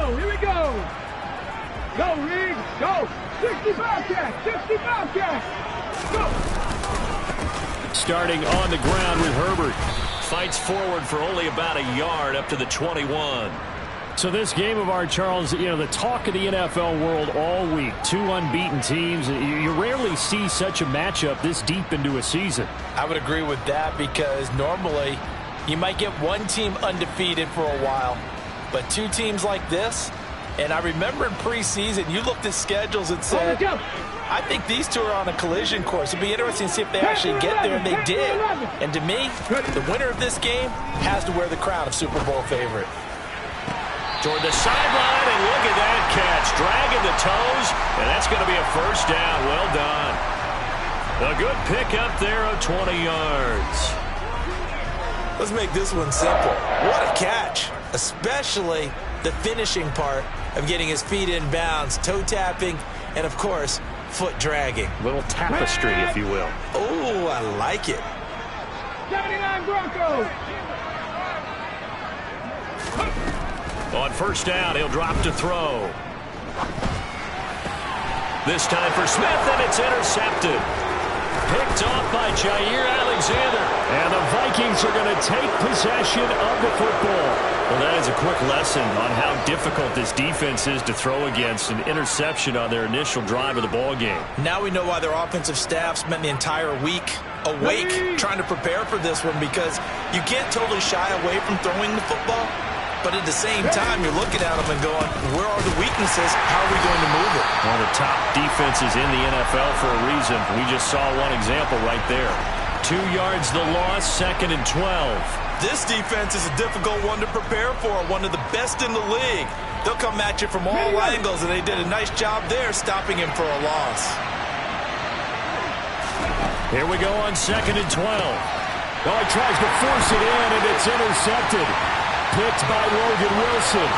go. Here we go. Go, Reed. Go. 65 catch. 65 catch. Go. Starting on the ground with Herbert. Fights forward for only about a yard up to the 21. So this game of art, Charles, you know, the talk of the NFL world all week. Two unbeaten teams. You rarely see such a matchup this deep into a season. I would agree with that because normally you might get one team undefeated for a while, but two teams like this, and I remember in preseason you looked at schedules and said, I think these two are on a collision course. It'd be interesting to see if they actually get there, and they did. And to me, the winner of this game has to wear the crown of Super Bowl favorite. Toward the sideline, and look at that catch. Dragging the toes, and that's going to be a first down. Well done. A good pick up there of 20 yards. Let's make this one simple. What a catch, especially the finishing part of getting his feet in bounds, toe tapping, and, of course, foot dragging. Little tapestry, if you will. Oh, I like it. 79 Broncos. On first down, he'll drop to throw. This time for Smith, and it's intercepted. Picked off by Jair Alexander. And the Vikings are going to take possession of the football. Well, that is a quick lesson on how difficult this defense is to throw against. An interception on their initial drive of the ball game. Now we know why their offensive staff spent the entire week awake trying to prepare for this one, because you can't totally shy away from throwing the football. But at the same time, you're looking at them and going, where are the weaknesses? How are we going to move it? One of the top defenses in the NFL for a reason. We just saw one example right there. 2 yards the loss, 2nd and 12. This defense is a difficult one to prepare for, one of the best in the league. They'll come at you from all angles, and they did a nice job there stopping him for a loss. Here we go on 2nd and 12. Oh, he tries to force it in, and it's intercepted. Picked by Logan Wilson.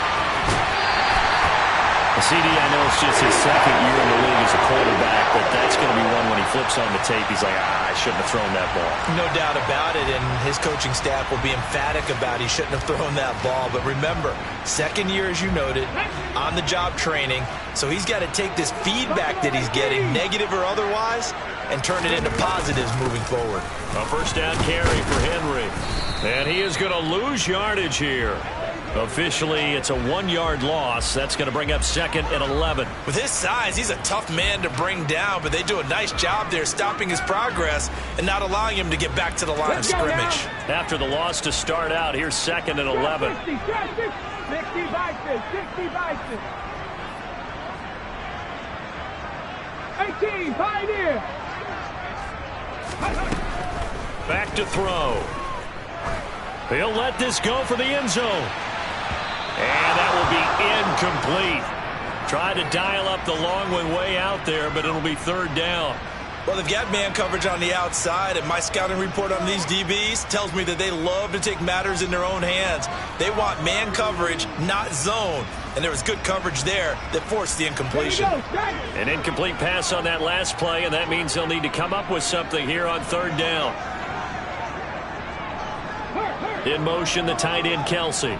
CD, I know it's just his 2nd year in the league as a quarterback, but that's going to be one when he flips on the tape, he's like, I shouldn't have thrown that ball. No doubt about it, and his coaching staff will be emphatic about he shouldn't have thrown that ball. But remember, 2nd year, as you noted, on-the-job training, so he's got to take this feedback that he's getting, negative or otherwise, and turn it into positives moving forward. A first down carry for Henry. And he is going to lose yardage here. Officially, it's a 1-yard loss. That's going to bring up 2nd and 11. With his size, he's a tough man to bring down, but they do a nice job there stopping his progress and not allowing him to get back to the line of scrimmage. After the loss to start out, here's 2nd and 11. 60 Vikings, 60 Vikings. 18, Pioneer. Back to throw. He'll let this go for the end zone. And that will be incomplete. Tried to dial up the long way out there, but it'll be 3rd down. Well, they've got man coverage on the outside, and my scouting report on these DBs tells me that they love to take matters in their own hands. They want man coverage, not zone. And there was good coverage there that forced the incompletion. An incomplete pass on that last play, and that means they'll need to come up with something here on 3rd down. In motion, the tight end, Kelsey.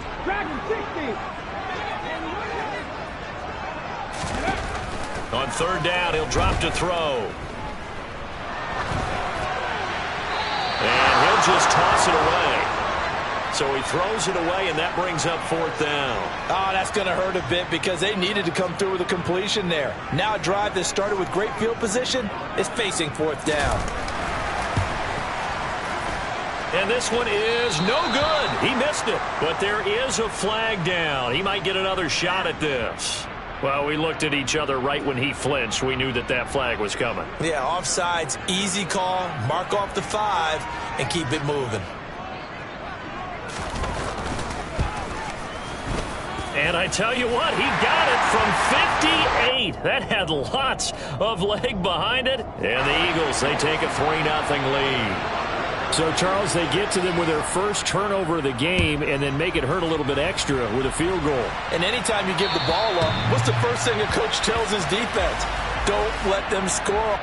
On 3rd down, he'll drop to throw. And he'll just toss it away. So he throws it away, and that brings up 4th down. Oh, that's going to hurt a bit because they needed to come through with a completion there. Now a drive that started with great field position is facing 4th down. And this one is no good. He missed it. But there is a flag down. He might get another shot at this. Well, we looked at each other right when he flinched. We knew that that flag was coming. Yeah, offsides, easy call, mark off the 5, and keep it moving. And I tell you what, he got it from 58. That had lots of leg behind it. And the Eagles, they take a 3-0 lead. So, Charles, they get to them with their first turnover of the game and then make it hurt a little bit extra with a field goal. And anytime you give the ball up, what's the first thing a coach tells his defense? Don't let them score.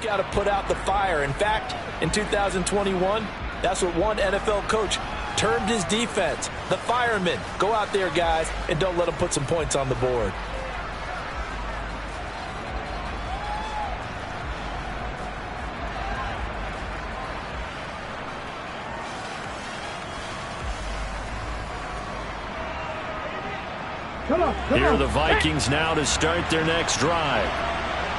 got to put out the fire. In fact, in 2021, that's what one NFL coach termed his defense, the firemen. Go out there, guys, and don't let them put some points on the board. Here are the Vikings now to start their next drive.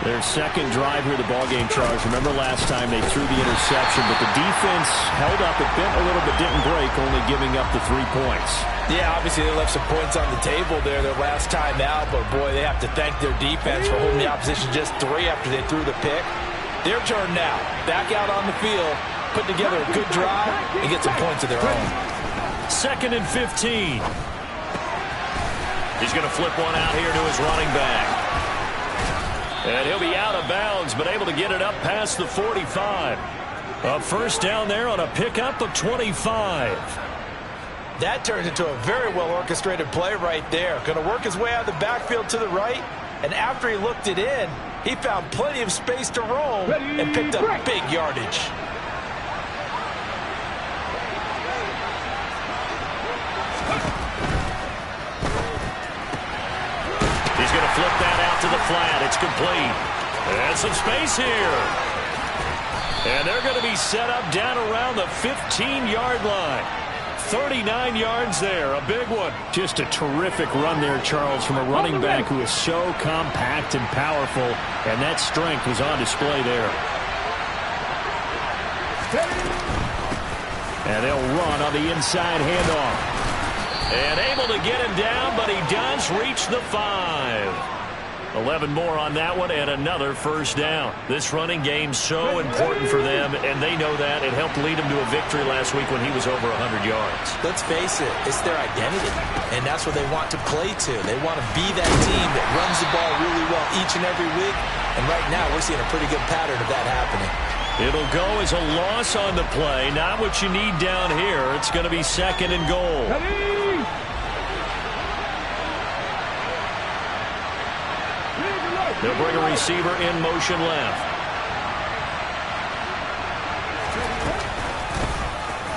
Their second drive here, the ballgame, Charles. Remember last time they threw the interception, but the defense held up. It bent a little, but didn't break, only giving up the 3 points. Yeah, obviously they left some points on the table there their last time out, but boy, they have to thank their defense for holding the opposition just 3 after they threw the pick. Their turn now. Back out on the field, put together a good drive, and get some points of their own. 2nd and 15. He's going to flip one out here to his running back. And he'll be out of bounds, but able to get it up past the 45. A first down there on a pickup of 25. That turns into a very well-orchestrated play right there. Going to work his way out of the backfield to the right, and after he looked it in, he found plenty of space to roam and picked up big yardage. He's going to flip that out to the flat. It's complete. And some space here. And they're going to be set up down around the 15-yard line. 39 yards there, a big one. Just a terrific run there, Charles, from a running back who is so compact and powerful, and that strength was on display there. And they'll run on the inside handoff. And able to get him down, but he does reach the 5. 11 more on that one, and another first down. This running game so important for them, and they know that. It helped lead them to a victory last week when he was over 100 yards. Let's face it, it's their identity, and that's what they want to play to. They want to be that team that runs the ball really well each and every week, and right now we're seeing a pretty good pattern of that happening. It'll go as a loss on the play. Not what you need down here. It's going to be 2nd and goal. They'll bring a receiver in motion left.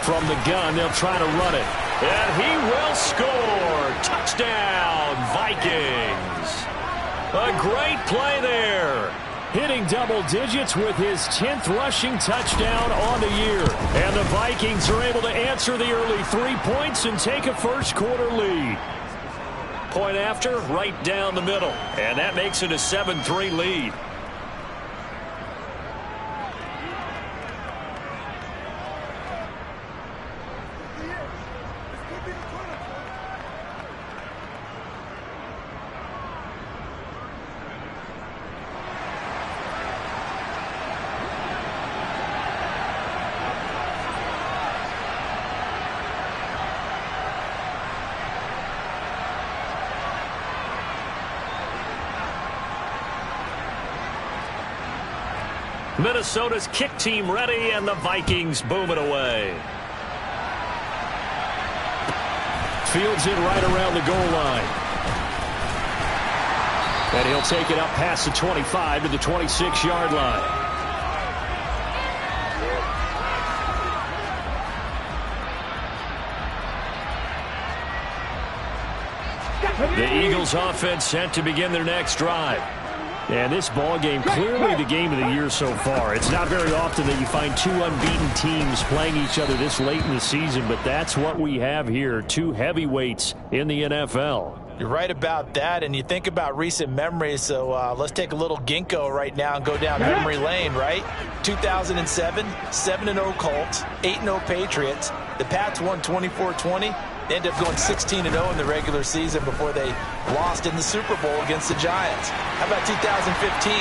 From the gun, they'll try to run it. And he will score. Touchdown, Vikings. A great play there. Hitting double digits with his 10th rushing touchdown on the year. And the Vikings are able to answer the early 3 points and take a first-quarter lead. Point after, right down the middle. And that makes it a 7-3 lead. Minnesota's kick team ready, and the Vikings boom it away. Fields it right around the goal line. And he'll take it up past the 25 to the 26-yard line. The Eagles offense set to begin their next drive. And this ball game, clearly the game of the year so far. It's not very often that you find 2 unbeaten teams playing each other this late in the season, but that's what we have here, 2 heavyweights in the NFL. You're right about that, and you think about recent memories, so let's take a little ginkgo right now and go down memory lane, right? 2007, 7-0 Colts, 8-0 Patriots. The Pats won 24-20. They ended up going 16-0 in the regular season before they lost in the Super Bowl against the Giants. How about 2015?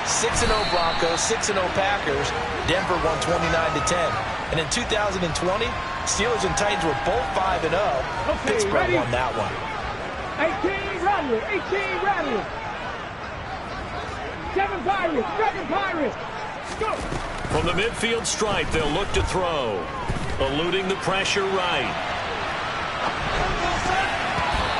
6-0 Broncos, 6-0 Packers. Denver won 29-10. And in 2020, Steelers and Titans were both 5-0. Pittsburgh won that one. 18 Rattlers, 18 Rattlers. 7 Pirates, 7 Pirates. Go! From the midfield stripe, they'll look to throw. Eluding the pressure right.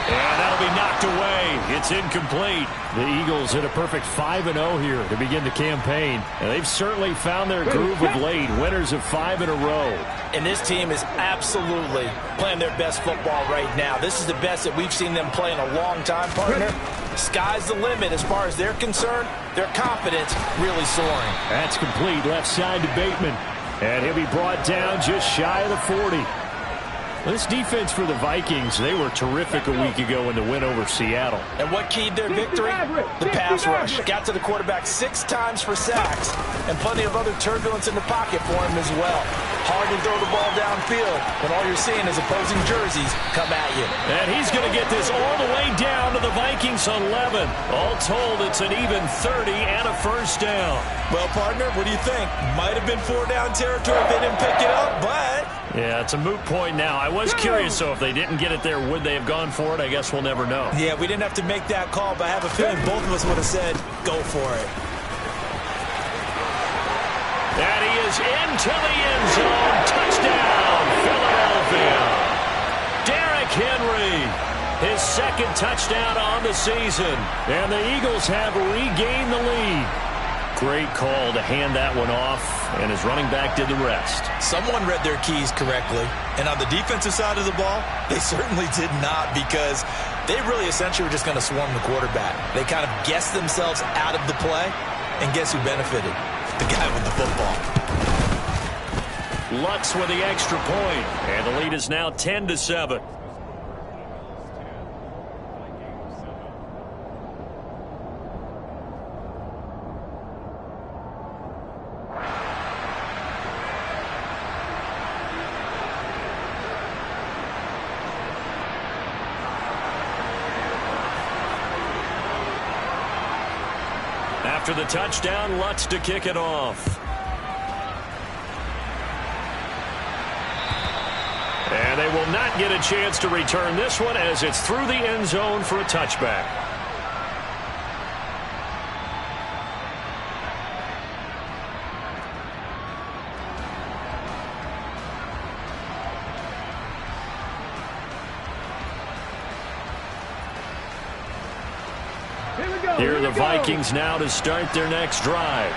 And that'll be knocked away. It's incomplete. The Eagles hit a perfect 5-0 here to begin the campaign. And they've certainly found their groove of late. Winners of 5 in a row. And this team is absolutely playing their best football right now. This is the best that we've seen them play in a long time, partner. Sky's the limit as far as they're concerned. Their confidence really soaring. That's complete. Left side to Bateman. And he'll be brought down just shy of the 40. This defense for the Vikings, they were terrific a week ago in the win over Seattle. And what keyed their victory? The pass rush. Got to the quarterback 6 times for sacks, and plenty of other turbulence in the pocket for him as well. Hard to throw the ball downfield when all you're seeing is opposing jerseys come at you. And he's going to get this all the way down to the Vikings 11. All told, it's an even 30 and a first down. Well, partner, what do you think? Might have been 4-down territory if they didn't pick it up, but... Yeah, it's a moot point now. I was curious, so if they didn't get it there, would they have gone for it? I guess we'll never know. Yeah, we didn't have to make that call, but I have a feeling both of us would have said, go for it. And he is into the end zone. Touchdown, Philadelphia. Derrick Henry, his second touchdown on the season. And the Eagles have regained the lead. Great call to hand that one off, and his running back did the rest. Someone read their keys correctly, and on the defensive side of the ball, they certainly did not, because they really essentially were just going to swarm the quarterback. They kind of guessed themselves out of the play, and guess who benefited? The guy with the football. Lutz with the extra point, and the lead is now 10-7. After the touchdown, Lutz to kick it off. And they will not get a chance to return this one as it's through the end zone for a touchback. Here are the Vikings now to start their next drive.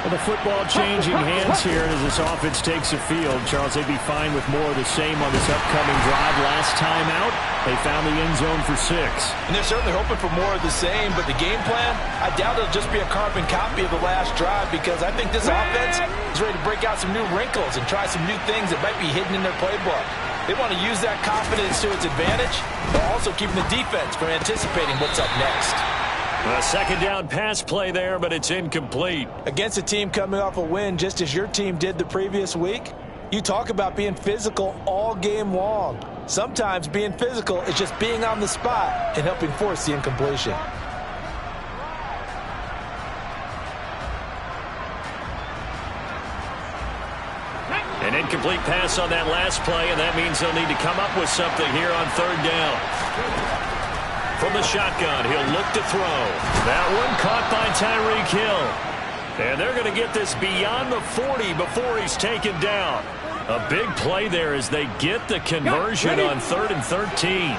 Well, the football changing hands here as this offense takes the field. Charles, they'd be fine with more of the same on this upcoming drive. Last time out, they found the end zone for 6. And they're certainly hoping for more of the same, but the game plan, I doubt it'll just be a carbon copy of the last drive, because I think this offense is ready to break out some new wrinkles and try some new things that might be hidden in their playbook. They want to use that confidence to its advantage, while also keeping the defense from anticipating what's up next. A second down pass play there, but it's incomplete. Against a team coming off a win just as your team did the previous week, you talk about being physical all game long. Sometimes being physical is just being on the spot and helping force the incompletion. An incomplete pass on that last play, and that means they'll need to come up with something here on third down. From the shotgun, he'll look to throw. That one caught by Tyreek Hill. And they're going to get this beyond the 40 before he's taken down. A big play there as they get the conversion on 3rd and 13.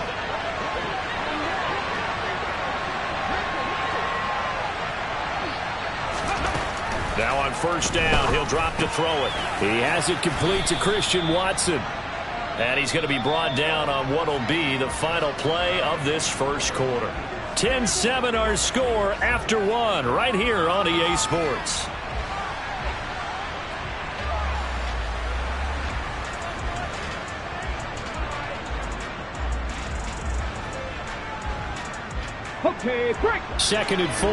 Now on first down, he'll drop to throw it. He has it complete to Christian Watson. And he's going to be brought down on what will be the final play of this first quarter. 10-7 our score after one right here on EA Sports. Okay, break. 2nd and 4.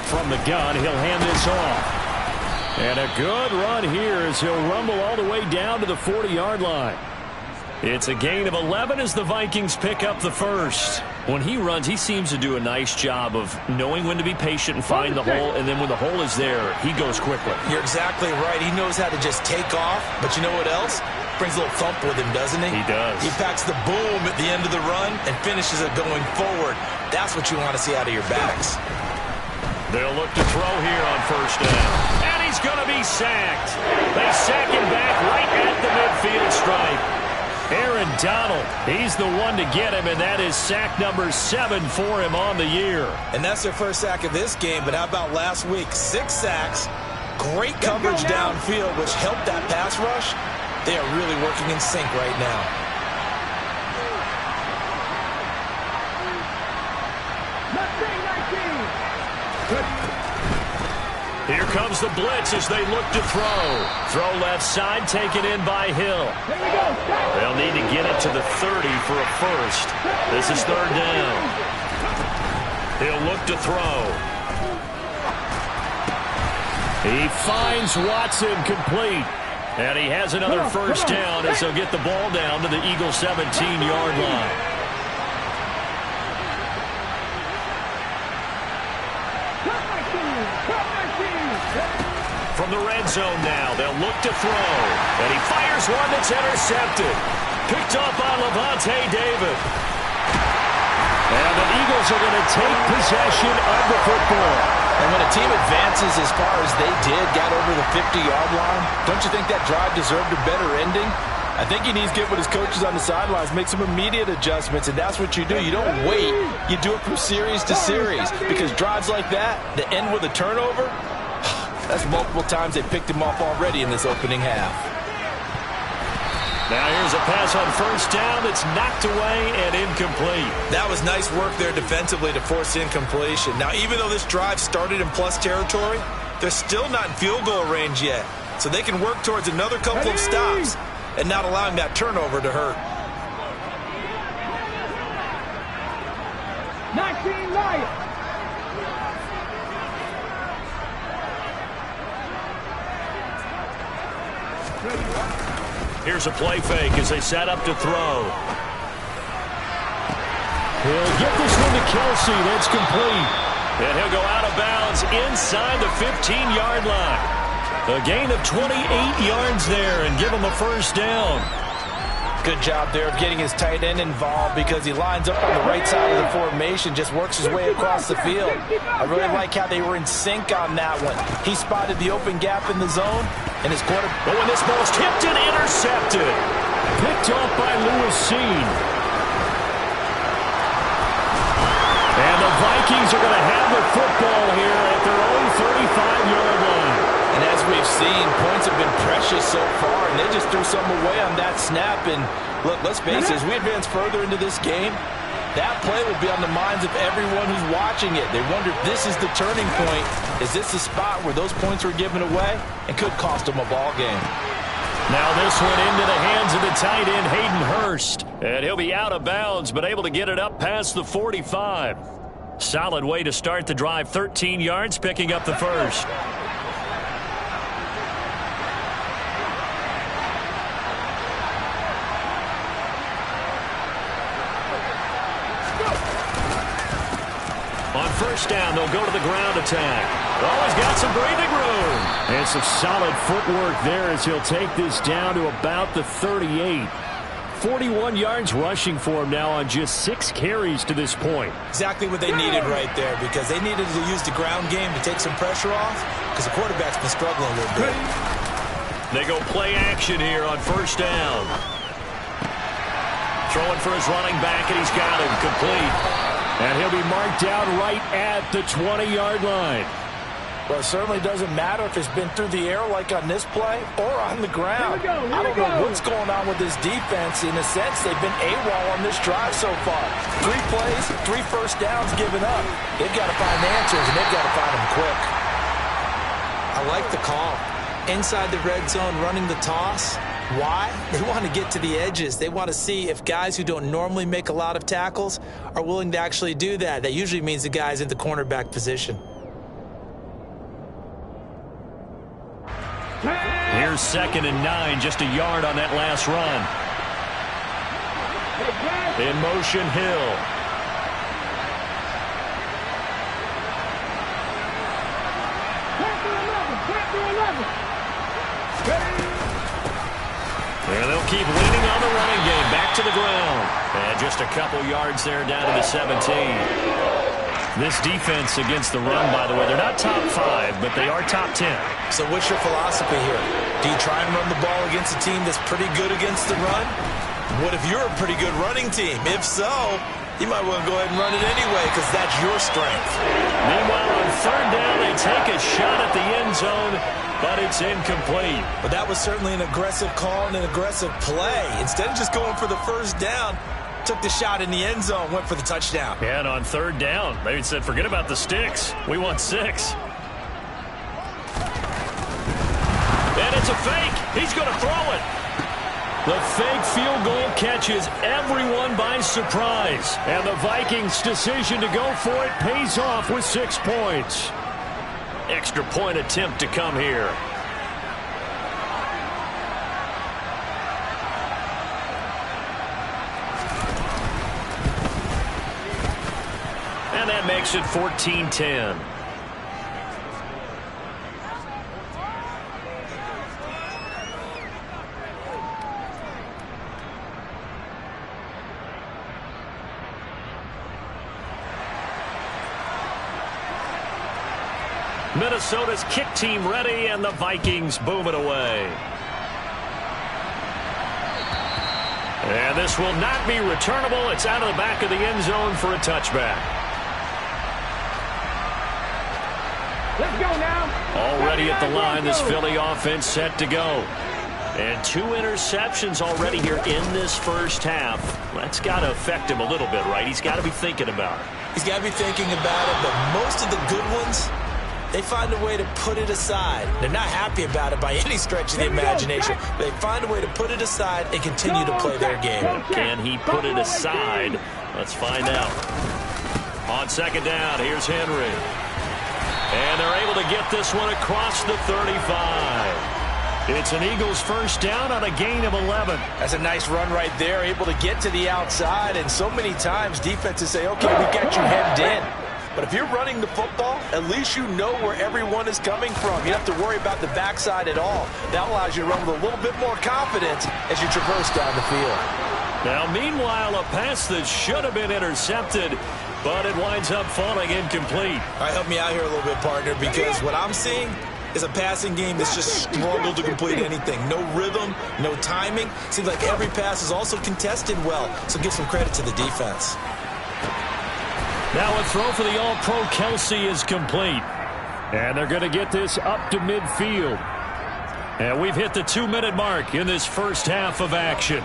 From the gun, he'll hand this off. And a good run here as he'll rumble all the way down to the 40-yard line. It's a gain of 11 as the Vikings pick up the first. When he runs, he seems to do a nice job of knowing when to be patient and find the hole, and then when the hole is there, he goes quickly. You're exactly right. He knows how to just take off, but you know what else? Brings a little thump with him, doesn't he? He does. He packs the boom at the end of the run and finishes it going forward. That's what you want to see out of your backs. They'll look to throw here on first down. And he's going to be sacked. They sack him back right at the midfield stripe. Aaron Donald, he's the one to get him, and that is sack number 7 for him on the year. And that's their first sack of this game, but how about last week? 6 sacks, great coverage downfield, which helped that pass rush. They are really working in sync right now. Here comes the blitz as they look to throw. Throw left side, taken in by Hill. They'll need to get it to the 30 for a first. This is 3rd down. He'll look to throw. He finds Watson complete. And he has another first down as he'll get the ball down to the Eagles' 17-yard line. From the red zone now, they'll look to throw. And he fires one that's intercepted. Picked up by Lavonte David. And the Eagles are going to take possession of the football. And when a team advances as far as they did, got over the 50-yard line, don't you think that drive deserved a better ending? I think he needs to get with his coaches on the sidelines, make some immediate adjustments, and that's what you do. You don't wait. You do it from series to series, because drives like that end with a turnover, that's multiple times they picked him off already in this opening half. Now here's a pass on first down that's knocked away and incomplete. That was nice work there defensively to force incompletion. Now, even though this drive started in plus territory, they're still not in field goal range yet. So they can work towards another couple of stops and not allowing that turnover to hurt. 19 Lions. Here's a play fake as they set up to throw. He'll get this one to Kelsey. That's complete. And he'll go out of bounds inside the 15-yard line. A gain of 28 yards there and give him a first down. Good job there of getting his tight end involved because he lines up on the right side of the formation, just works his way across the field. I really like how they were in sync on that one. He spotted the open gap in the zone, and his quarterback. But when this ball's tipped and intercepted. Picked off by Lewis Cine. And the Vikings are going to have the football here at their own 35-yard line. And as we've seen, points have been precious so far, and they just threw something away on that snap. And look, let's face it, as we advance further into this game, that play will be on the minds of everyone who's watching it. They wonder if this is the turning point. Is this the spot where those points were given away and could cost them a ball game? Now this one into the hands of the tight end, Hayden Hurst. And he'll be out of bounds, but able to get it up past the 45. Solid way to start the drive, 13 yards, picking up the first. On first down, they'll go to the ground attack. Always got some breathing room. And some solid footwork there as he'll take this down to about the 38. 41 yards rushing for him now on just 6 carries to this point. Exactly what they needed right there, because they needed to use the ground game to take some pressure off, because the quarterback's been struggling a little bit. They go play action here on first down. Throwing for his running back, and he's got him complete. And he'll be marked down right at the 20-yard line. Well, it certainly doesn't matter if it's been through the air like on this play or on the ground. I don't know what's going on with this defense. In a sense, they've been AWOL on this drive so far. 3 plays, 3 first downs given up. They've got to find answers, and they've got to find them quick. I like the call. Inside the red zone, running the toss. Why? They want to get to the edges. They want to see if guys who don't normally make a lot of tackles are willing to actually do that. That usually means the guy's in the cornerback position. Here's 2nd and 9, just a yard on that last run. In motion, Hill. And they'll keep leaning on the running game. Back to the ground. And just a couple yards there down to the 17. This defense against the run, by the way, they're not top 5, but they are top 10. So what's your philosophy here? Do you try and run the ball against a team that's pretty good against the run? What if you're a pretty good running team? If so, you might want to go ahead and run it anyway because that's your strength. Meanwhile, on third down, they take a shot at the end zone, but it's incomplete. But that was certainly an aggressive call and an aggressive play. Instead of just going for the first down, took the shot in the end zone, went for the touchdown. And on third down, they said, forget about the sticks. We want 6. And it's a fake. He's going to throw it. The fake field goal catches everyone by surprise. And the Vikings' decision to go for it pays off with 6 points. Extra point attempt to come here. And that makes it 14-10. Minnesota's kick team ready, and the Vikings boom it away. And this will not be returnable. It's out of the back of the end zone for a touchback. Let's go now. Already at the line, this Philly offense set to go. And 2 interceptions already here in this first half. That's got to affect him a little bit, right? He's got to be thinking about it. He's got to be thinking about it, but most of the good ones, they find a way to put it aside. They're not happy about it by any stretch of the imagination. They find a way to put it aside and continue to play their game. Can he put it aside? Let's find out. On second down, here's Henry. And they're able to get this one across the 35. It's an Eagles first down on a gain of 11. That's a nice run right there, able to get to the outside. And so many times defenses say, okay, we got you hemmed in. But if you're running the football, at least you know where everyone is coming from. You don't have to worry about the backside at all. That allows you to run with a little bit more confidence as you traverse down the field. Now, meanwhile, a pass that should have been intercepted, but it winds up falling incomplete. All right, help me out here a little bit, partner, because what I'm seeing is a passing game that's just struggled to complete anything. No rhythm, no timing. Seems like every pass is also contested well, so give some credit to the defense. Now a throw for the All-Pro Kelce is complete. And they're going to get this up to midfield. And we've hit the 2-minute mark in this first half of action.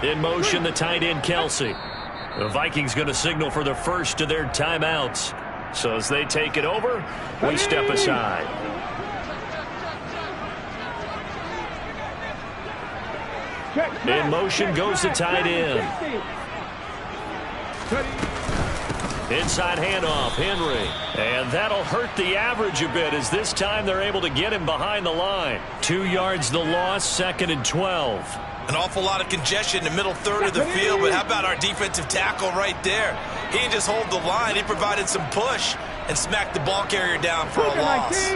In motion, the tight end, Kelce. The Vikings going to signal for the first of their timeouts. So as they take it over, we step aside. In motion goes the tight end. Inside handoff, Henry. And that'll hurt the average a bit as this time they're able to get him behind the line. 2 yards the loss, 2nd and 12. An awful lot of congestion in the middle third of the field, but how about our defensive tackle right there? He didn't just hold the line, he provided some push and smacked the ball carrier down for a loss.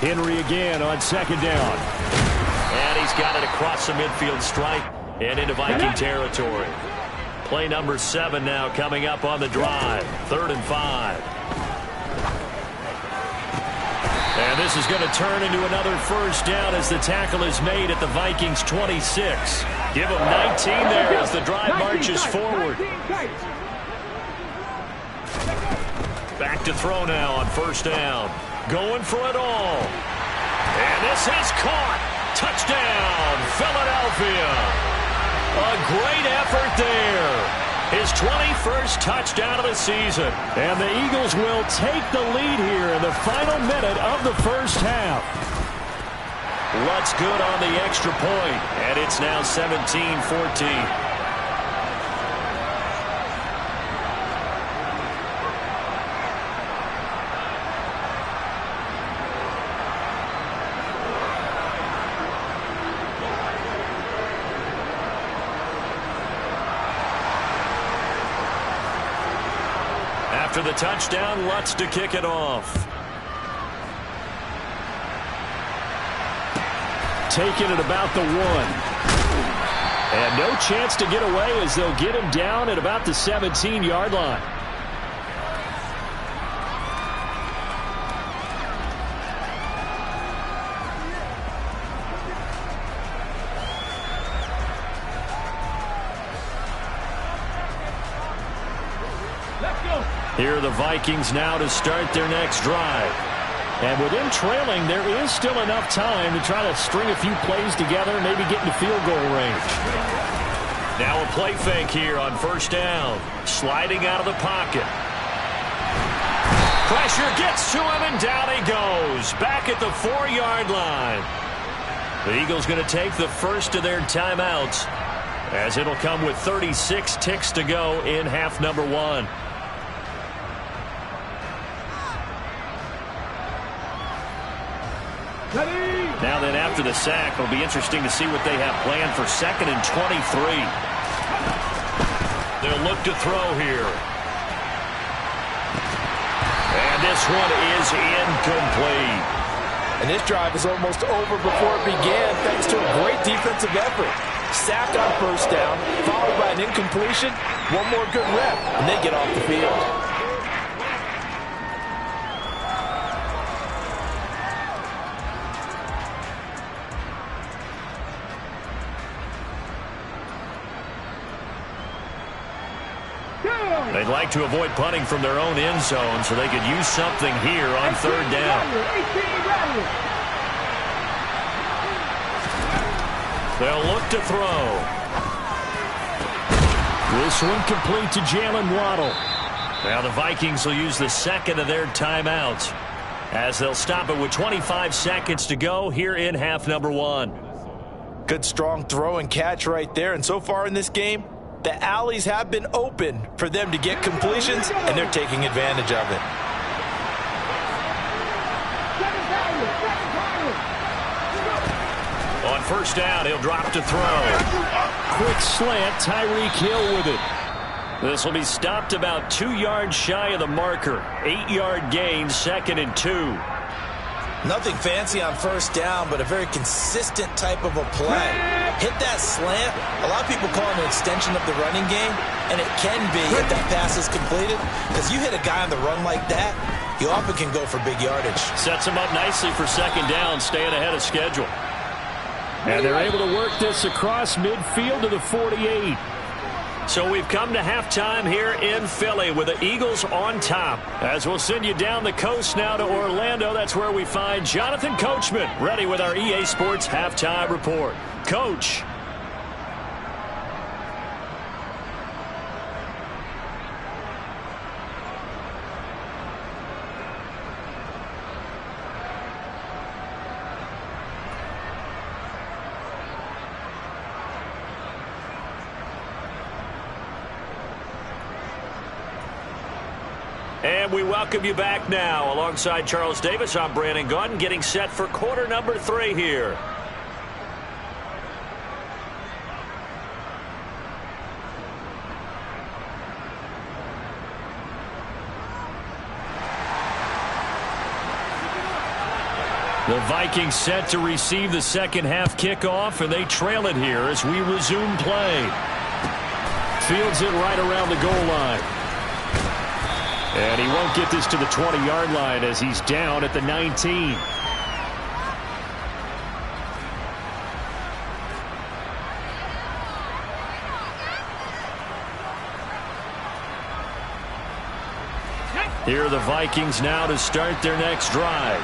Henry again on second down. And he's got it across the midfield stripe and into Viking territory. Play number 7 now coming up on the drive. 3rd and 5. And this is going to turn into another first down as the tackle is made at the Vikings 26. Give them 19 there as the drive marches forward. Back to throw now on first down. Going for it all. And this is caught. Touchdown, Philadelphia. A great effort there. His 21st touchdown of the season. And the Eagles will take the lead here in the final minute of the first half. Lutz good on the extra point, and it's now 17-14. after the touchdown. Lutz to kick it off. Taking it about the 1. And no chance to get away as they'll get him down at about the 17-yard line. Here are the Vikings now to start their next drive. And with them trailing, there is still enough time to try to string a few plays together and maybe get into field goal range. Now a play fake here on first down. Sliding out of the pocket. Pressure gets to him, and down he goes. Back at the 4-yard line. The Eagles going to take the first of their timeouts, as it'll come with 36 ticks to go in half number 1. Now then, after the sack, it'll be interesting to see what they have planned for 2nd and 23. They'll look to throw here. And this one is incomplete. And this drive is almost over before it began thanks to a great defensive effort. Sack on first down, followed by an incompletion. One more good rep, and they get off the field. They'd like to avoid punting from their own end zone so they could use something here on 3rd down. They'll look to throw. This one complete to Jalen Waddle. Now the Vikings will use the 2nd of their timeouts, as they'll stop it with 25 seconds to go here in half number 1. Good strong throw and catch right there. And so far in this game, the alleys have been open for them to get completions, and they're taking advantage of it. On first down, he'll drop to throw. Quick slant, Tyreek Hill with it. This will be stopped about 2 yards shy of the marker. 8-yard gain, 2nd and 2. Nothing fancy on first down, but a very consistent type of a play. Hit that slant. A lot of people call it an extension of the running game, and it can be if that pass is completed, because you hit a guy on the run like that, you often can go for big yardage. Sets him up nicely for 2nd down, staying ahead of schedule. And they're able to work this across midfield to the 48. So we've come to halftime here in Philly with the Eagles on top. As we'll send you down the coast now to Orlando, that's where we find Jonathan Coachman, ready with our EA Sports Halftime Report. Coach. And we welcome you back now. Alongside Charles Davis, I'm Brandon Gaudin, getting set for quarter number 3 here. The Vikings set to receive the second half kickoff, and they trail it here as we resume play. Fields it right around the goal line. And he won't get this to the 20-yard line as he's down at the 19. Here are the Vikings now to start their next drive.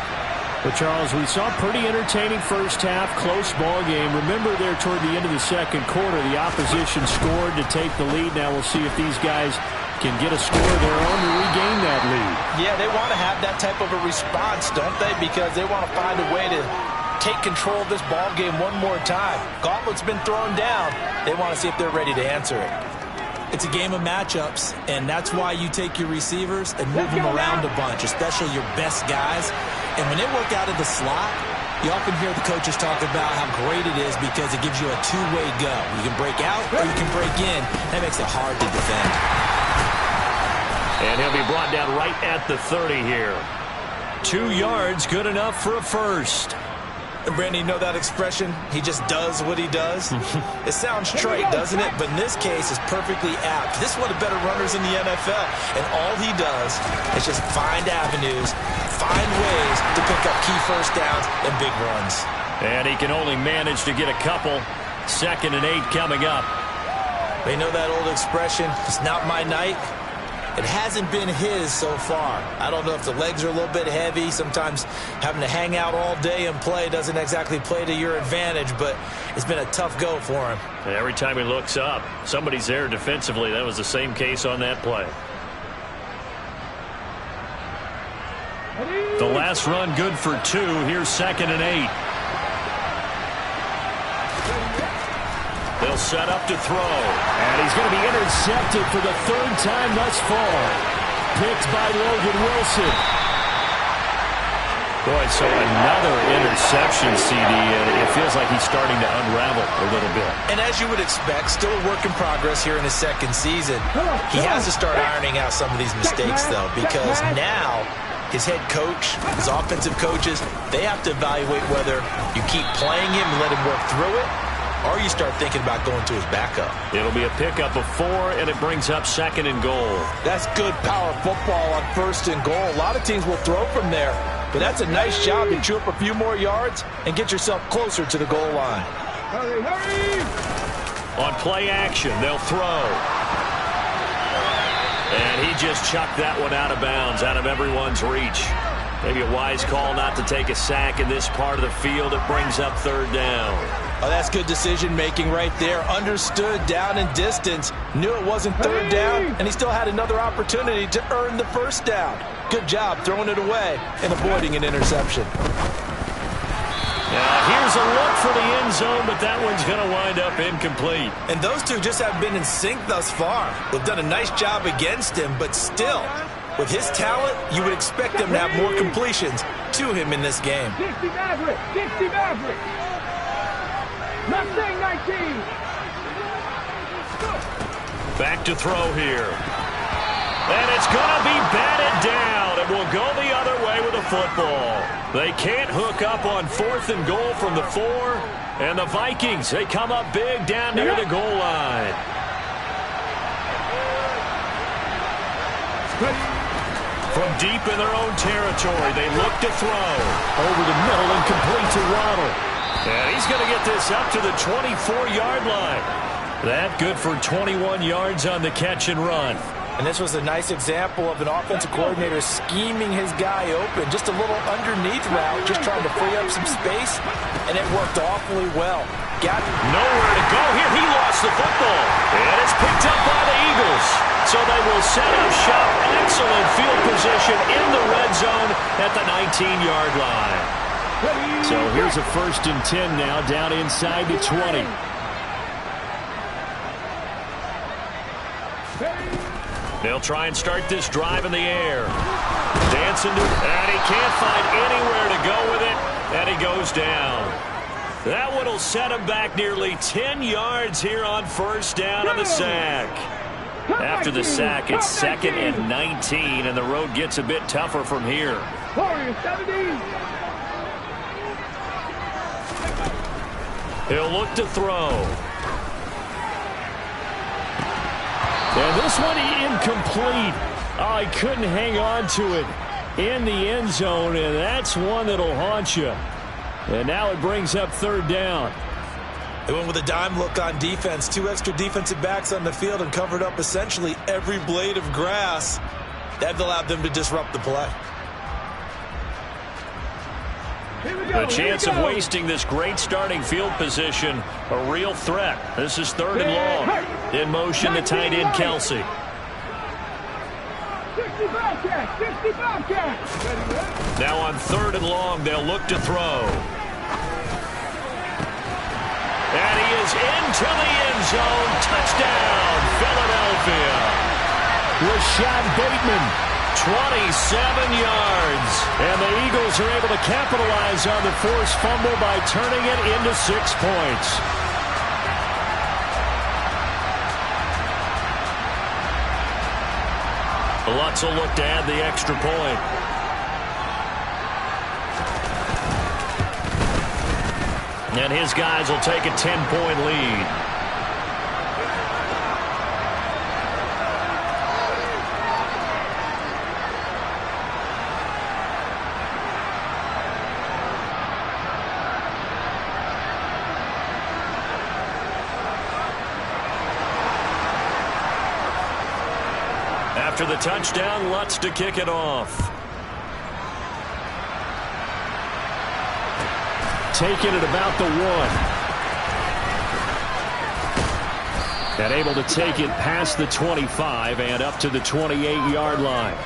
But, Charles, we saw a pretty entertaining first half, close ball game. Remember there toward the end of the second quarter, the opposition scored to take the lead. Now we'll see if these guys can get a score of their own to regain that lead. Yeah, they want to have that type of a response, don't they? Because they want to find a way to take control of this ball game one more time. Gauntlet's been thrown down. They want to see if they're ready to answer it. It's a game of matchups, and that's why you take your receivers and move them around a bunch, especially your best guys. And when they work out of the slot, you often hear the coaches talk about how great it is because it gives you a two-way go. You can break out or you can break in. That makes it hard to defend. And he'll be brought down right at the 30 here. 2 yards, good enough for a first. And Brandon, you know that expression? He just does what he does? It sounds trite, doesn't it? But in this case, it's perfectly apt. This is one of the better runners in the NFL. And all he does is just find avenues, find ways to pick up key first downs and big runs. And he can only manage to get a couple. 2nd and 8 coming up. You know that old expression, it's not my night? It hasn't been his so far. I don't know if the legs are a little bit heavy. Sometimes having to hang out all day and play doesn't exactly play to your advantage, but it's been a tough go for him. And every time he looks up, somebody's there defensively. That was the same case on that play. The last run good for 2. Here's 2nd and 8. They'll set up to throw. And he's going to be intercepted for the 3rd time thus far. Picked by Logan Wilson. Boy, so another interception, CD. It feels like he's starting to unravel a little bit. And as you would expect, still a work in progress here in his 2nd season. He has to start ironing out some of these mistakes, though, because now his head coach, his offensive coaches, they have to evaluate whether you keep playing him and let him work through it, or you start thinking about going to his backup. It'll be a pickup of 4, and it brings up 2nd and goal. That's good power football on 1st and goal. A lot of teams will throw from there, but that's a nice job to chew up a few more yards and get yourself closer to the goal line. Hurry, hurry! On play action, they'll throw. And he just chucked that one out of bounds, out of everyone's reach. Maybe a wise call not to take a sack in this part of the field. It brings up 3rd down. Oh, that's good decision-making right there. Understood down and distance. Knew it wasn't 3rd down, and he still had another opportunity to earn the 1st down. Good job throwing it away and avoiding an interception. Now, here's a look for the end zone, but that one's going to wind up incomplete. And those two just haven't been in sync thus far. They've done a nice job against him, but still, with his talent, you would expect him to have more completions to him in this game. 60 Maverick! 60 Maverick! Mustang 19! Back to throw here. And it's going to be batted down. It will go the other way with the football. They can't hook up on 4th and goal from the 4. And the Vikings, they come up big down near the goal line. From deep in their own territory, they look to throw. Over the middle and complete to Waddle. And he's going to get this up to the 24-yard line. That good for 21 yards on the catch and run. And this was a nice example of an offensive coordinator scheming his guy open. Just a little underneath route, just trying to free up some space, and it worked awfully well. Got nowhere to go here. He lost the football. And it's picked up by the Eagles. So they will set up shop. Excellent field position in the red zone at the 19-yard line. So here's a 1st and 10 now, down inside the 20. They'll try and start this drive in the air. Dancing to, and he can't find anywhere to go with it, and he goes down. That one will set him back nearly 10 yards here on 1st down on the sack. After the sack, it's 2nd and 19, and the road gets a bit tougher from here. Warriors 17! He'll look to throw. And this one incomplete. Oh, he couldn't hang on to it in the end zone, and that's one that'll haunt you. And now it brings up 3rd down. They went with a dime look on defense. 2 extra defensive backs on the field and covered up essentially every blade of grass. That allowed them to disrupt the play. The chance of wasting this great starting field position, a real threat. This is 3rd and long. In motion, the tight end, Kelsey. 60 Bobcats! 60 Bobcats! Now on 3rd and long, they'll look to throw. And he is into the end zone. Touchdown, Philadelphia. Rashad Bateman. 27 yards. And the Eagles are able to capitalize on the forced fumble by turning it into 6 points. Lutz will look to add the extra point. And his guys will take a 10-point lead. After the touchdown, Lutz to kick it off. Taking it about the 1. And able to take it past the 25 and up to the 28-yard line.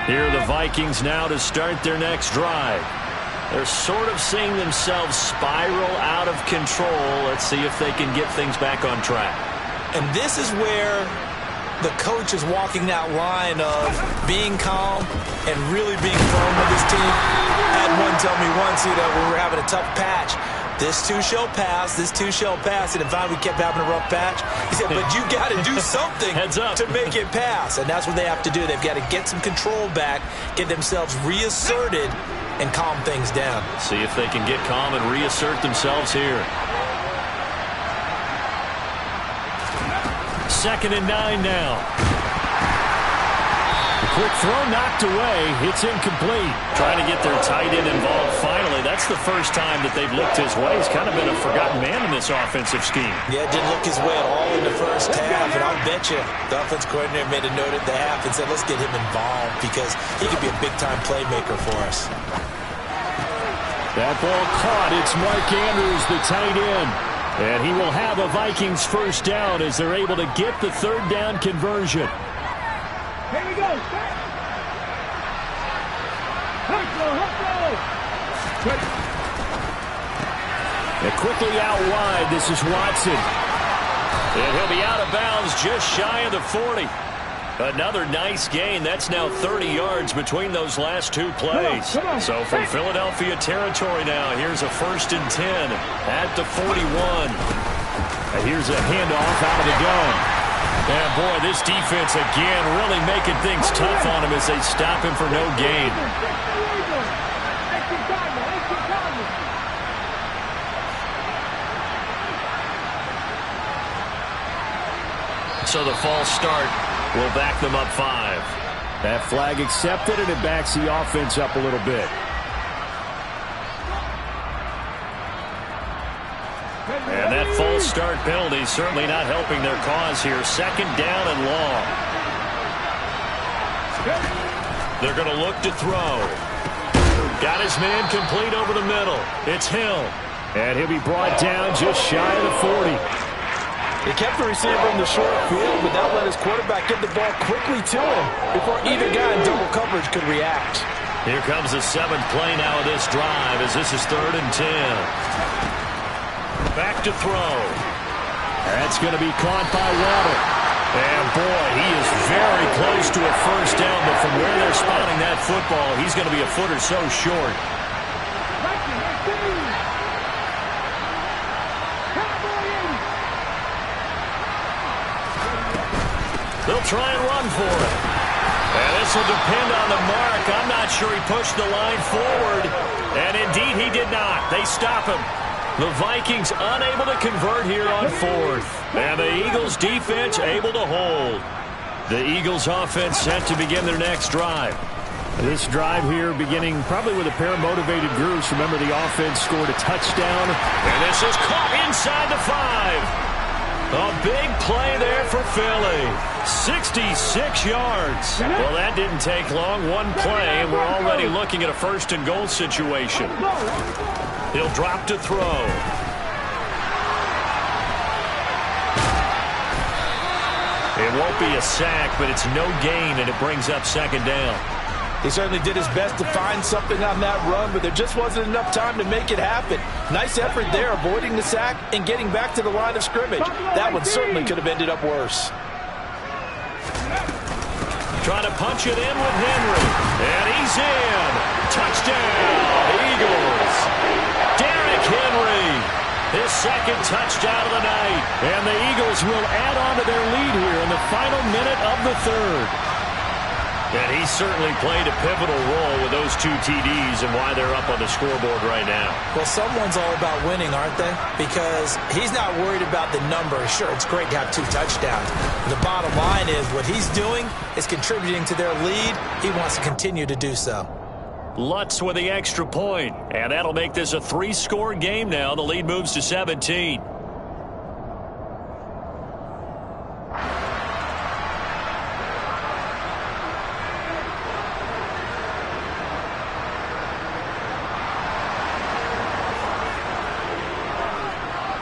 Here are the Vikings now to start their next drive. They're sort of seeing themselves spiral out of control. Let's see if they can get things back on track. And this is where the coach is walking that line of being calm and really being firm with his team. I had one tell me once, when we were having a tough patch, this too shall pass, this too shall pass. And in fact, we kept having a rough patch. He said, but you got to do something to make it pass. And that's what they have to do. They've got to get some control back, get themselves reasserted, and calm things down. See if they can get calm and reassert themselves here. 2nd and 9 now. Quick throw knocked away. It's incomplete. Trying to get their tight end involved finally. That's the first time that they've looked his way. He's kind of been a forgotten man in this offensive scheme. Yeah, it didn't look his way at all in the first half. And I'll bet you the offense coordinator made a note at the half and said, let's get him involved because he could be a big-time playmaker for us. That ball caught. It's Mark Andrews, the tight end. And he will have a Vikings first down as they're able to get the 3rd down conversion. Here we go. And quickly out wide, this is Watson. And he'll be out of bounds just shy of the 40. Another nice gain. That's now 30 yards between those last 2 plays. So from Philadelphia territory now, here's a 1st and 10 at the 41. And here's a handoff out of the gun. And, boy, this defense, again, really making things tough on him as they stop him for no gain. So the false start will back them up 5. That flag accepted, and it backs the offense up a little bit. And that false start penalty certainly not helping their cause here. 2nd down and long. They're going to look to throw. Got his man complete over the middle. It's Hill. And he'll be brought down just shy of the 40. He kept the receiver in the short field, but that let his quarterback get the ball quickly to him before either guy in double coverage could react. Here comes the 7th play now of this drive as this is 3rd and 10. Back to throw. That's going to be caught by Waddle. And, boy, he is very close to a first down, but from where they're spotting that football, he's going to be a foot or so short. They'll try and run for it. And this will depend on the mark. I'm not sure he pushed the line forward. And, indeed, he did not. They stop him. The Vikings unable to convert here on 4th. And the Eagles defense able to hold. The Eagles offense set to begin their next drive. This drive here beginning probably with a pair of motivated groups. Remember, the offense scored a touchdown. And this is caught inside the 5. A big play there for Philly. 66 yards. Well, that didn't take long. One play, and we're already looking at a 1st and goal situation. He'll drop to throw. It won't be a sack, but it's no gain, and it brings up 2nd down. He certainly did his best to find something on that run, but there just wasn't enough time to make it happen. Nice effort there, avoiding the sack and getting back to the line of scrimmage. That one certainly could have ended up worse. Trying to punch it in with Henry. And he's in. Touchdown, Eagles. Derrick Henry. His second touchdown of the night. And the Eagles will add on to their lead here in the final minute of the third. And he certainly played a pivotal role with those 2 TDs and why they're up on the scoreboard right now. Well, someone's all about winning, aren't they? Because he's not worried about the number. Sure, it's great to have 2 touchdowns. The bottom line is what he's doing is contributing to their lead. He wants to continue to do so. Lutz with the extra point. And that'll make this a 3-score game now. The lead moves to 17.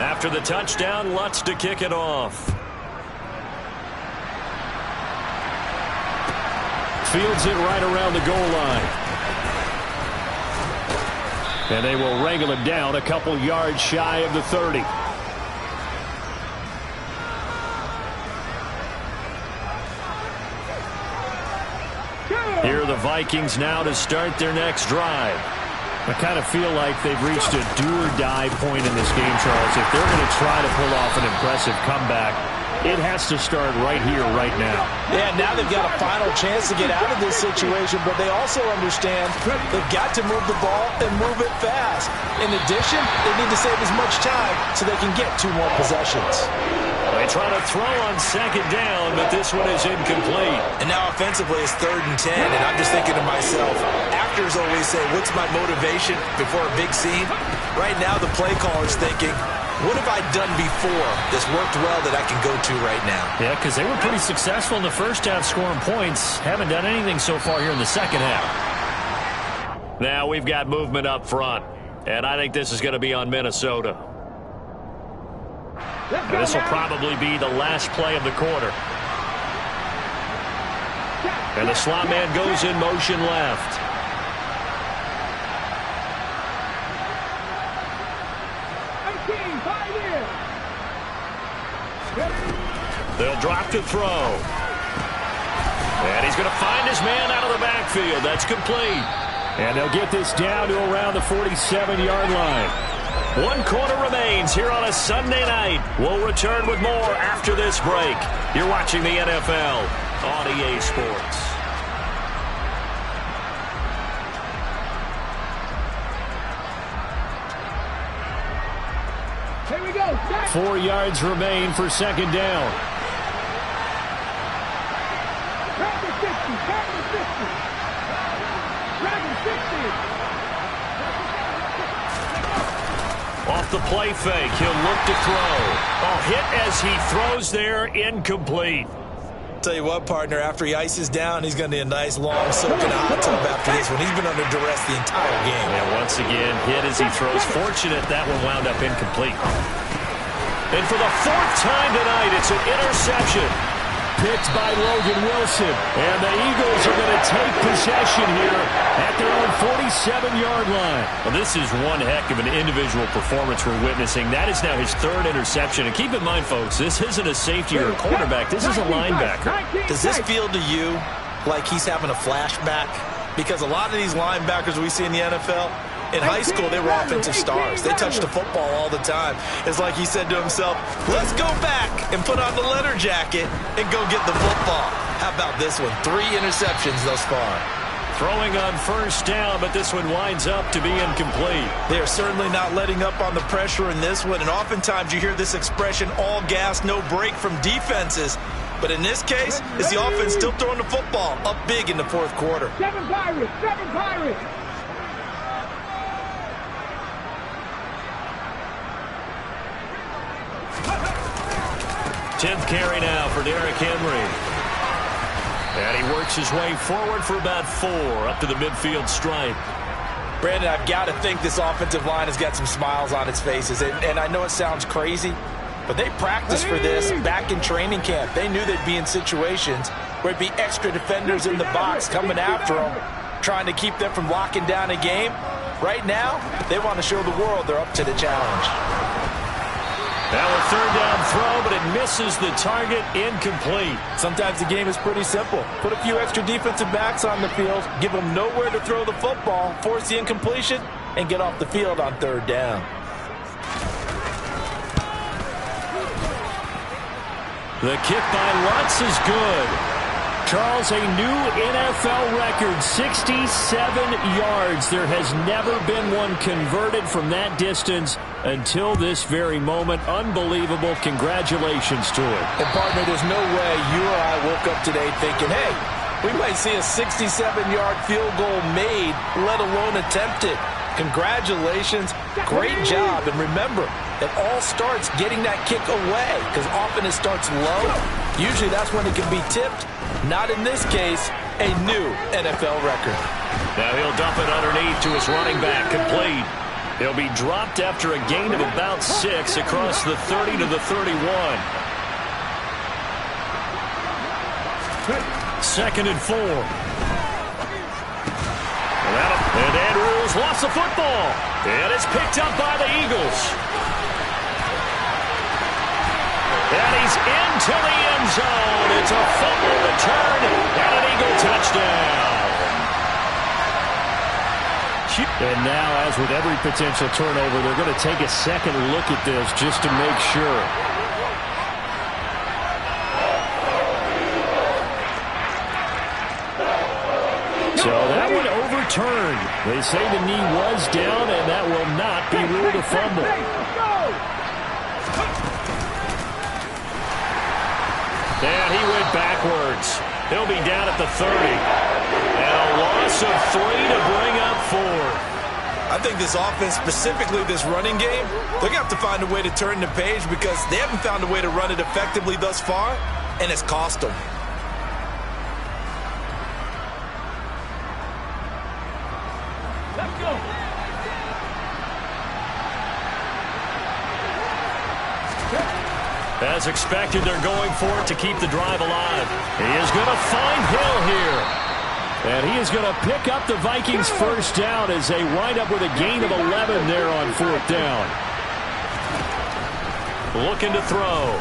After the touchdown, Lutz to kick it off. Fields it right around the goal line. And they will wrangle him down a couple yards shy of the 30. Here are the Vikings now to start their next drive. I kind of feel like they've reached a do-or-die point in this game, Charles. If they're going to try to pull off an impressive comeback, it has to start right here, right now. Yeah, now they've got a final chance to get out of this situation, but they also understand they've got to move the ball and move it fast. In addition, they need to save as much time so they can get 2 more possessions. They try to throw on second down, but this one is incomplete. And now offensively it's 3rd and 10, and I'm just thinking to myself, actors always say, what's my motivation before a big scene? Right now the play caller's thinking, what have I done before that's worked well that I can go to right now? Yeah, because they were pretty successful in the first half scoring points. Haven't done anything so far here in the second half. Now we've got movement up front, and I think this is going to be on Minnesota. And this will probably be the last play of the quarter. And the slot man goes in motion left. They'll drop to throw. And he's going to find his man out of the backfield. That's complete. And they'll get this down to around the 47-yard line. 1 quarter remains here on a Sunday night. We'll return with more after this break. You're watching the NFL on EA Sports. Here we go. 4 yards remain for second down. Dragon 50. Dragon 50. Dragon 50. Off the play fake, he'll look to throw. Oh, hit as he throws there, incomplete. Tell you what, partner, after he ices down, he's going to need a nice long soak in a hot tub after this one. He's been under duress the entire game. And once again, hit as he throws. Fortunate that one wound up incomplete. And for the 4th time tonight, it's an interception. Picked by Logan Wilson. And the Eagles are going to take possession here at their own 47-yard line. Well, this is one heck of an individual performance we're witnessing. That is now his 3rd interception. And keep in mind, folks, this isn't a safety or a quarterback. This is a linebacker. Does this feel to you like he's having a flashback? Because a lot of these linebackers we see in the NFL, in high school, they were offensive stars. They touched the football all the time. It's like he said to himself, let's go back and put on the leather jacket and go get the football. How about this one? 3 interceptions thus far. Throwing on first down, but this one winds up to be incomplete. They are certainly not letting up on the pressure in this one, and oftentimes you hear this expression, all gas, no break from defenses. But in this case, is the offense still throwing the football up big in the 4th quarter. 7 Pirates! 7 Pirates! Tenth carry now for Derrick Henry. And he works his way forward for about 4 up to the midfield stripe. Brandon, I've got to think this offensive line has got some smiles on its faces. And I know it sounds crazy, but they practiced for this back in training camp. They knew they'd be in situations where it'd be extra defenders in the box coming after them, trying to keep them from locking down a game. Right now, they want to show the world they're up to the challenge. Now a third down throw, but it misses the target, incomplete. Sometimes the game is pretty simple. Put a few extra defensive backs on the field, give them nowhere to throw the football, force the incompletion, and get off the field on third down. The kick by Lutz is good. Charles, a new NFL record, 67 yards. There has never been one converted from that distance until this very moment. Unbelievable. Congratulations to it. And, partner, there's no way you or I woke up today thinking, hey, we might see a 67-yard field goal made, let alone attempted. Congratulations. Great job. And remember, it all starts getting that kick away, because often it starts low. Usually that's when it can be tipped. Not in this case, a new NFL record. Now he'll dump it underneath to his running back, complete. He'll be dropped after a gain of about 6 across the 30 to the 31. Second and 4. And Andrews lost the football. And it's picked up by the Eagles. And he's into the end zone. It's a fumble return and an Eagle touchdown. And now, as with every potential turnover, they're going to take a second look at this just to make sure. So that one overturned. They say the knee was down, and that will not be ruled a fumble. And he went backwards. He'll be down at the 30. And a loss of 3 to bring up 4. I think this offense, specifically this running game, they're going to have to find a way to turn the page because they haven't found a way to run it effectively thus far, and it's cost them. Let's go. As expected, they're going for it to keep the drive alive. He is going to find Hill here. And he is going to pick up the Vikings first down as they wind up with a gain of 11 there on fourth down. Looking to throw.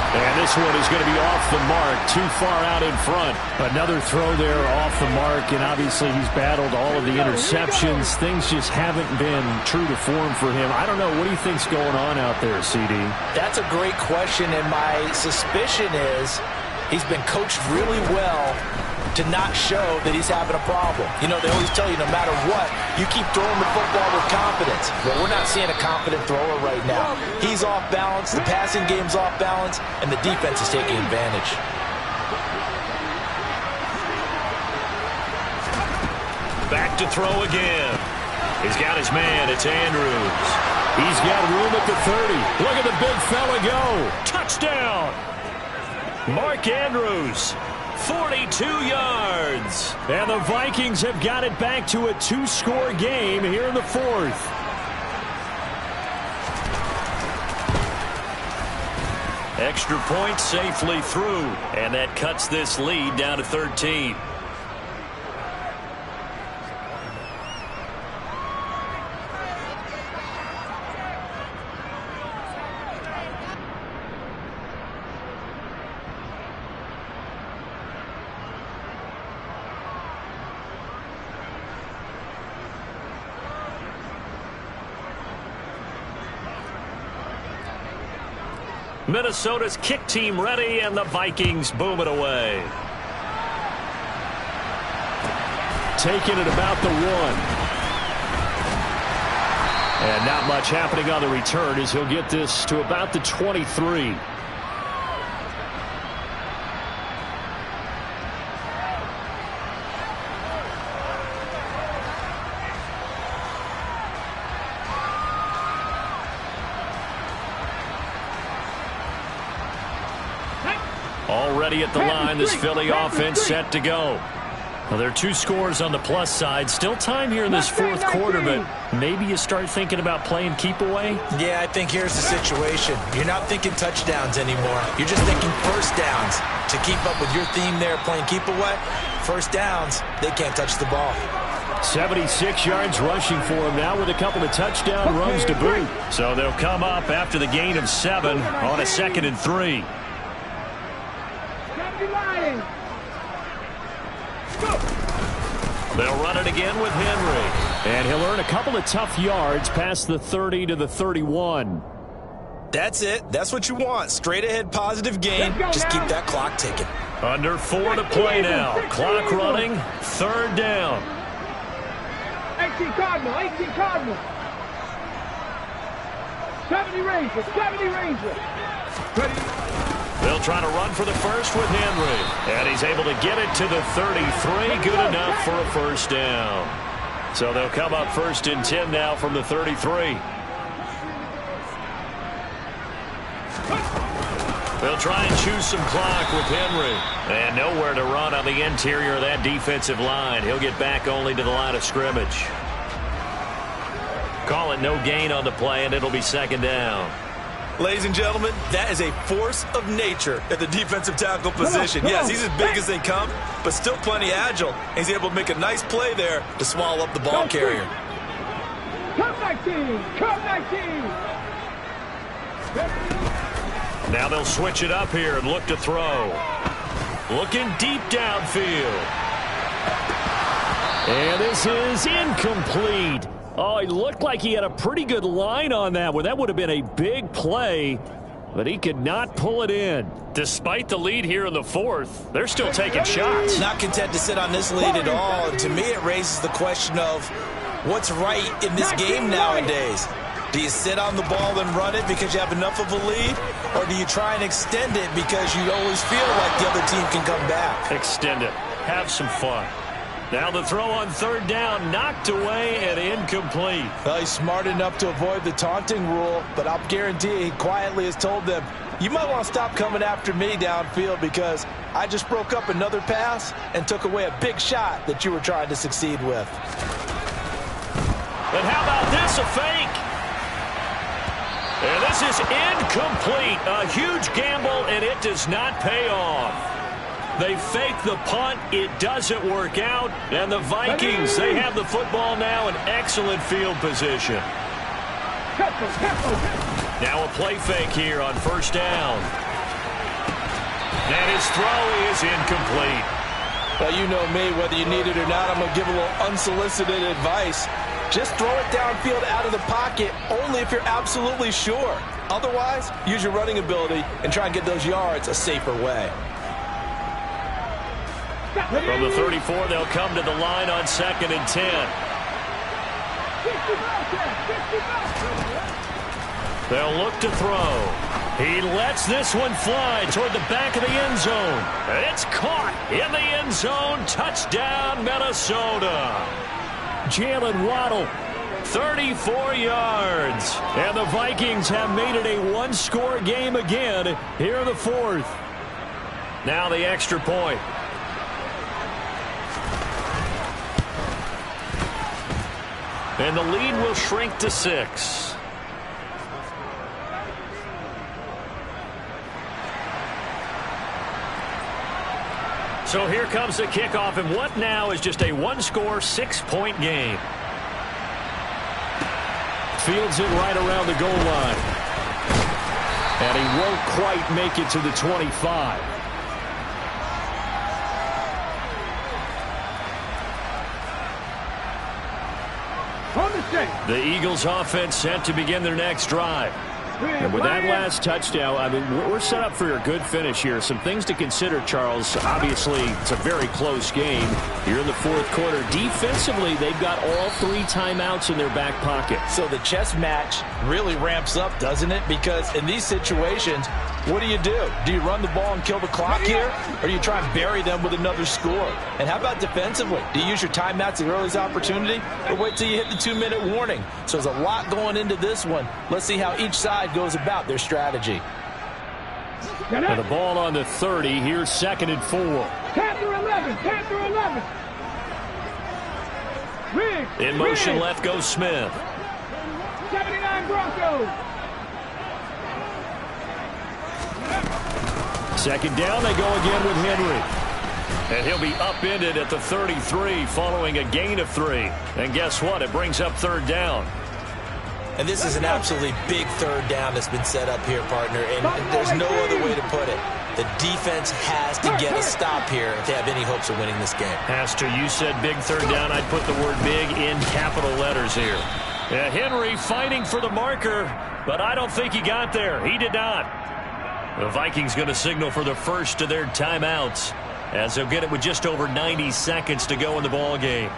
And this one is going to be off the mark, too far out in front. Another throw there off the mark, and obviously he's battled all of the interceptions. Things just haven't been true to form for him. I don't know. What do you think's going on out there, CD? That's a great question, and my suspicion is he's been coached really well to not show that he's having a problem. You know, they always tell you no matter what, you keep throwing the football with confidence. But we're not seeing a confident thrower right now. He's off balance, the passing game's off balance, and the defense is taking advantage. Back to throw again. He's got his man. It's Andrews. He's got room at the 30. Look at the big fella go. Touchdown! Mark Andrews. 42 yards. And the Vikings have got it back to a 2-score game here in the fourth. Extra point safely through. And that cuts this lead down to 13. Minnesota's kick team ready, and the Vikings boom it away. Taking it about the 1. And not much happening on the return as he'll get this to about the 23. Already at the line, this Philly offense set to go. Well, there are 2 scores on the plus side. Still time here in this fourth quarter, but maybe you start thinking about playing keep away? Yeah, I think here's the situation. You're not thinking touchdowns anymore. You're just thinking first downs. To keep up with your theme there, playing keep away, first downs, they can't touch the ball. 76 yards rushing for him now with a couple of touchdown runs to boot. So they'll come up after the gain of 7 on a 2nd and 3. 70 Lions. Go. They'll run it again with Henry. And he'll earn a couple of tough yards past the 30 to the 31. That's it. That's what you want. Straight ahead positive gain. Just keep that clock ticking. Under 4 to play now. Clock running. 3rd down. 18 Cardinal. 18 Cardinal. 70 Rangers. 70 Rangers. Ready. They'll try to run for the first with Henry. And he's able to get it to the 33. Good enough for a first down. So they'll come up 1st and 10 now from the 33. They'll try and choose some clock with Henry. And nowhere to run on the interior of that defensive line. He'll get back only to the line of scrimmage. Call it no gain on the play, and it'll be 2nd down. Ladies and gentlemen, that is a force of nature at the defensive tackle position. Yes, he's as big as they come, but still plenty agile. He's able to make a nice play there to swallow up the ball carrier. Come 19. Come 19. Now they'll switch it up here and look to throw. Looking deep downfield. And this is incomplete. Oh, he looked like he had a pretty good line on that one. That would have been a big play, but he could not pull it in. Despite the lead here in the 4th, they're still taking shots. Not content to sit on this lead at all. And to me, it raises the question of what's right in this game nowadays. Do you sit on the ball and run it because you have enough of a lead? Or do you try and extend it because you always feel like the other team can come back? Extend it. Have some fun. Now the throw on 3rd down, knocked away and incomplete. Well, he's smart enough to avoid the taunting rule, but I'll guarantee he quietly has told them, you might want to stop coming after me downfield because I just broke up another pass and took away a big shot that you were trying to succeed with. And how about this, a fake? And this is incomplete. A huge gamble, and it does not pay off. They fake the punt. It doesn't work out. And the Vikings, they have the football now in excellent field position. Now a play fake here on 1st down. And his throw is incomplete. Well, you know me, whether you need it or not, I'm going to give a little unsolicited advice. Just throw it downfield out of the pocket only if you're absolutely sure. Otherwise, use your running ability and try and get those yards a safer way. From the 34, they'll come to the line on 2nd and 10. They'll look to throw. He lets this one fly toward the back of the end zone. It's caught in the end zone. Touchdown, Minnesota. Jalen Waddle. 34 yards. And the Vikings have made it a one-score game again here in the 4th. Now the extra point. And the lead will shrink to 6. So here comes the kickoff, and what now is just a one-score, 6-point game. Fields it right around the goal line. And he won't quite make it to the 25. The Eagles offense set to begin their next drive. And with that last touchdown, I mean, we're set up for a good finish here. Some things to consider, Charles. Obviously, it's a very close game here in the 4th quarter. Defensively, they've got all 3 timeouts in their back pocket. So the chess match really ramps up, doesn't it? Because in these situations, what do? Do you run the ball and kill the clock here? Or do you try and bury them with another score? And how about defensively? Do you use your timeouts at the earliest opportunity? Or wait till you hit the 2-minute warning? So there's a lot going into this one. Let's see how each side goes about their strategy. And the ball on the 30. Here's 2nd and 4. Panther 11. Panther 11. Riggs. In motion, left goes Smith. 79 Broncos. 2nd down, they go again with Henry. And he'll be upended at the 33 following a gain of 3. And guess what? It brings up third down. And this is an absolutely big third down that's been set up here, partner. And there's no other way to put it. The defense has to get a stop here if they have any hopes of winning this game. Pastor, you said big third down. I'd put the word big in capital letters here. Yeah, Henry fighting for the marker, but I don't think he got there. He did not. The Vikings going to signal for the first of their timeouts, as they'll get it with just over 90 seconds to go in the ball game.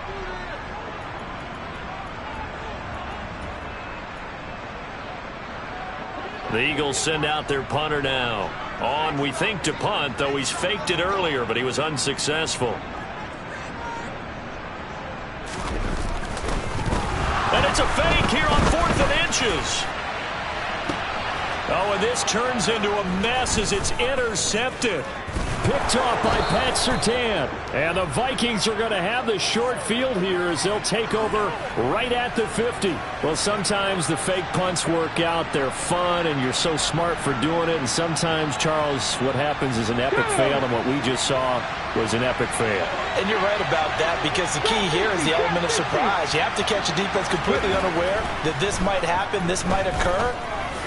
The Eagles send out their punter now. On, we think, to punt, though he's faked it earlier, but he was unsuccessful. And it's a fake here on 4th and inches. Oh, and this turns into a mess as it's intercepted. Picked off by Pat Surtain. And the Vikings are going to have the short field here as they'll take over right at the 50. Well, sometimes the fake punts work out. They're fun, and you're so smart for doing it. And sometimes, Charles, what happens is an epic fail, and what we just saw was an epic fail. And you're right about that, because the key here is the element of surprise. You have to catch a defense completely unaware that this might happen, this might occur.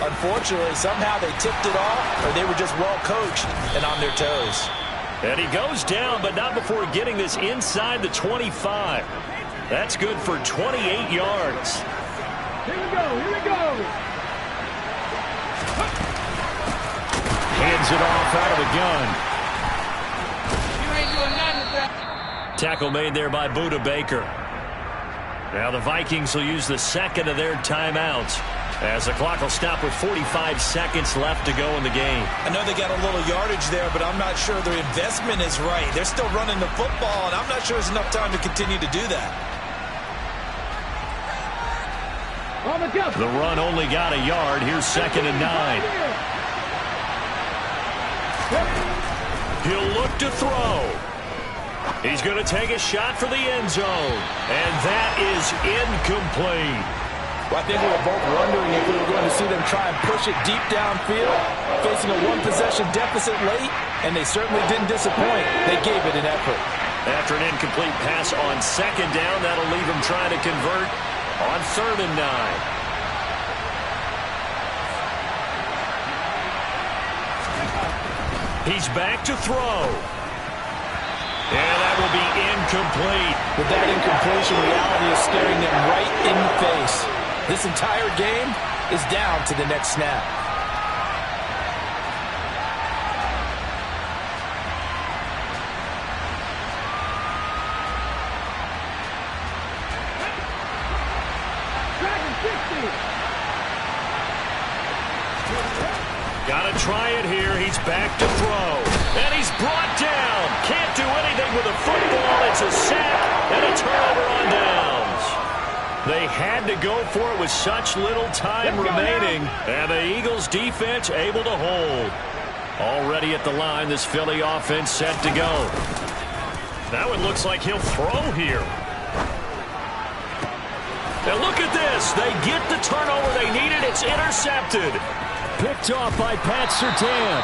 Unfortunately, somehow they tipped it off, or they were just well coached and on their toes. And he goes down, but not before getting this inside the 25. That's good for 28 yards. Here we go, here we go. Hands it off out of the gun. You ain't doing nothing with that. Tackle made there by Budda Baker. Now the Vikings will use the second of their timeouts, as the clock will stop with 45 seconds left to go in the game. I know they got a little yardage there, but I'm not sure their investment is right. They're still running the football, and I'm not sure there's enough time to continue to do that. The run only got a yard. Here's 2nd and 9. He'll look to throw. He's going to take a shot for the end zone, and that is incomplete. Well, I think we were both wondering if we were going to see them try and push it deep downfield, facing a one-possession deficit late, and they certainly didn't disappoint. They gave it an effort. After an incomplete pass on 2nd down, that'll leave them trying to convert on 3rd and 9. He's back to throw. And that will be incomplete. With that incompletion, reality is staring them right in the face. This entire game is down to the next snap. Got to try it here. He's back to throw. And he's brought down. Can't do anything with a football. It's a sack and a turnover on downs. They had to go for it with such little time remaining. And the Eagles defense able to hold. Already at the line, this Philly offense set to go. Now it looks like he'll throw here. Now look at this. They get the turnover they needed. It's intercepted. Picked off by Pat Surtain.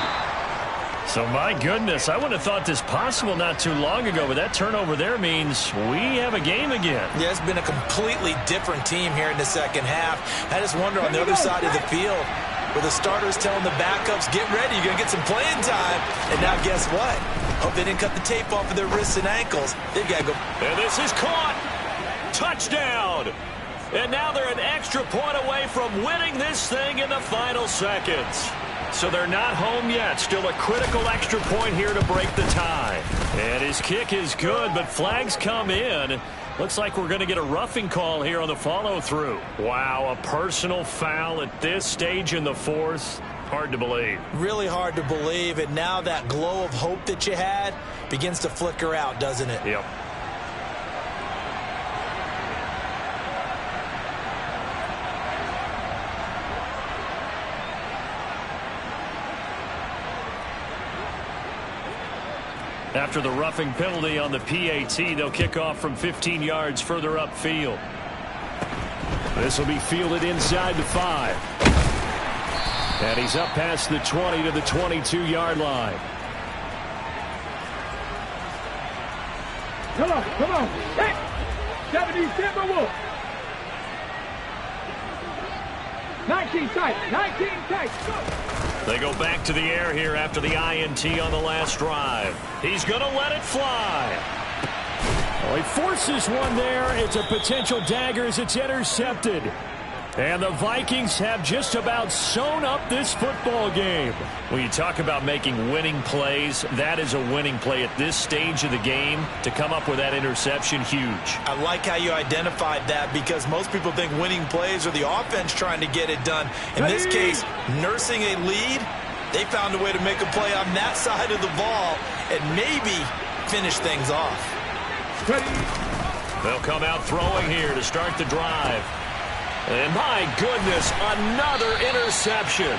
So, my goodness, I wouldn't have thought this possible not too long ago, but that turnover there means we have a game again. Yeah, it's been a completely different team here in the second half. I just wonder on the other side of the field, where the starters telling the backups, get ready, you're going to get some playing time. And now guess what? Hope they didn't cut the tape off of their wrists and ankles. They've got to go. And this is caught. Touchdown. And now they're an extra point away from winning this thing in the final seconds. So they're not home yet. Still a critical extra point here to break the tie. And his kick is good, but flags come in. Looks like we're going to get a roughing call here on the follow-through. Wow, a personal foul at this stage in the fourth. Hard to believe. Really hard to believe. And now that glow of hope that you had begins to flicker out, doesn't it? Yep. After the roughing penalty on the PAT, they'll kick off from 15 yards further upfield. This will be fielded inside the 5. And he's up past the 20 to the 22-yard line. Come on, come on. Hit. 70 Timberwolves. 19 tight, 19 tight. Go. They go back to the air here after the INT on the last drive. He's going to let it fly. Well, he forces one there. It's a potential dagger as it's intercepted. And the Vikings have just about sewn up this football game. When you talk about making winning plays, that is a winning play at this stage of the game. To come up with that interception, huge. I like how you identified that because most people think winning plays are the offense trying to get it done. In this case, nursing a lead, they found a way to make a play on that side of the ball and maybe finish things off. They'll come out throwing here to start the drive. And my goodness, another interception.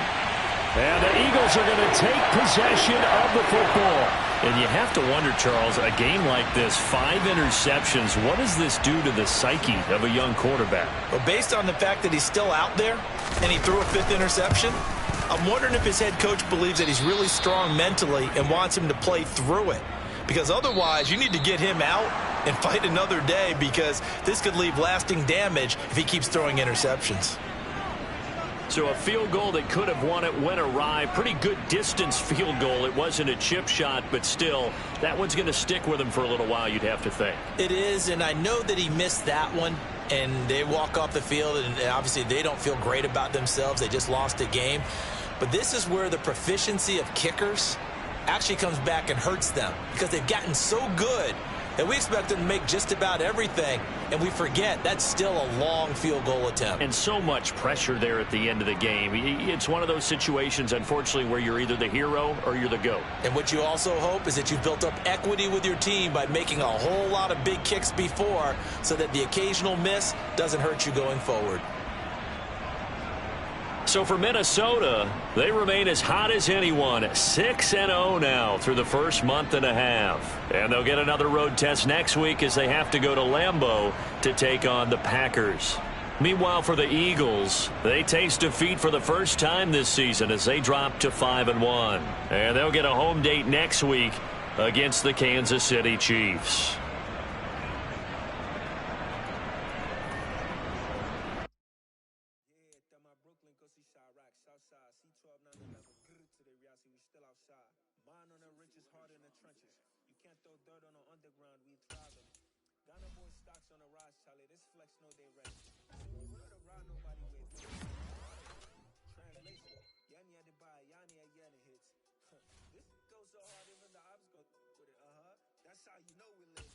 And the Eagles are going to take possession of the football. And you have to wonder, Charles, a game like this, 5 interceptions, what does this do to the psyche of a young quarterback? Well, based on the fact that he's still out there and he threw a 5th interception, I'm wondering if his head coach believes that he's really strong mentally and wants him to play through it. Because otherwise, you need to get him out and fight another day because this could leave lasting damage if he keeps throwing interceptions. So a field goal that could have won it went awry. Pretty good distance field goal. It wasn't a chip shot, but still, that one's going to stick with him for a little while, you'd have to think. It is, and I know that he missed that one, and they walk off the field, and obviously they don't feel great about themselves. They just lost a game. But this is where the proficiency of kickers actually comes back and hurts them because they've gotten so good that we expect them to make just about everything, and we forget that's still a long field goal attempt. And so much pressure there at the end of the game. It's one of those situations, unfortunately, where you're either the hero or you're the GOAT. And what you also hope is that you've built up equity with your team by making a whole lot of big kicks before so that the occasional miss doesn't hurt you going forward. So for Minnesota, they remain as hot as anyone, 6-0 now through the first month and a half. And they'll get another road test next week as they have to go to Lambeau to take on the Packers. Meanwhile, for the Eagles, they taste defeat for the first time this season as they drop to 5-1. And they'll get a home date next week against the Kansas City Chiefs. That's how you know we live.